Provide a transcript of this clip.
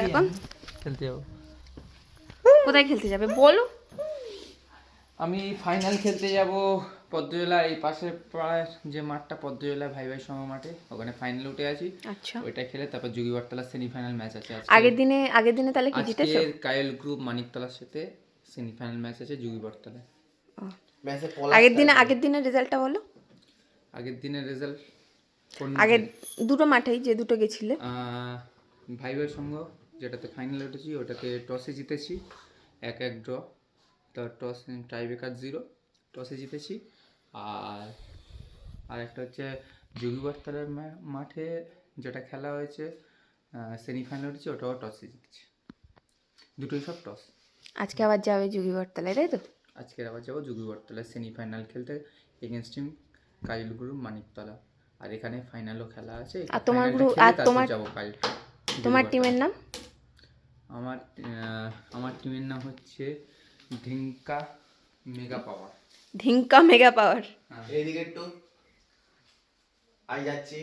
এখন খেলতে যাবো। কোথায় খেলতে যাবে বলো? আমি ফাইনাল খেলতে যাব পদ্মজলা, এই পাশের পাড়ার যে মাঠটা পদ্মজলা ভাই ভাই সম মাঠে, ওখানে ফাইনাল উঠে আছি। আচ্ছা, ওইটা খেলে তারপর যোগীবরতলা সেমিফাইনাল ম্যাচ আছে আগের দিনে তাহলে কি আজকে জিতেছো? কায়েল গ্রুপ মানিকতলার সাথে সেমিফাইনাল ম্যাচ আছে যোগীবরতলায়। আগের দিনের রেজাল্টটা বলো। আগের দিনের রেজাল্ট আগের দুটো মাঠেই যে দুটো গেছিলে। ভাই ভাই সঙ্গ যেটাতে ফাইনালে উঠেছি ওটাতে টসে জিতেছি 1-1 ড্র, তো টস টাইব্রেকার 0, টসে জিতেছি। আর আর একটা হচ্ছে যোগীবরতলার মাঠে যেটা খেলা হয়েছে সেমিফাইনাল উঠেছি, ওটাও টসে জিতেছি। দুটোই সব টস। আজকে আবার যাবে যোগীবরতলায়, তাই তো? আজকে আবার যাবো যোগীবরতলায় সেমিফাইনাল খেলতে এগেনস্ট টিম কাইল গ্রুপ মানিকতলা। আর এখানে ফাইনালও খেলা আছে, আর তোমার ফাইনালটা গ্রুপ খেলে আর তারপর যাবো কাল তোমার টিমের নাম? আমার আমার টিমের নাম হচ্ছে ধিঙ্কা মেগা পাওয়ার। ধিঙ্কা মেগা পাওয়ার। এইদিকে একটু আই যাচ্ছি।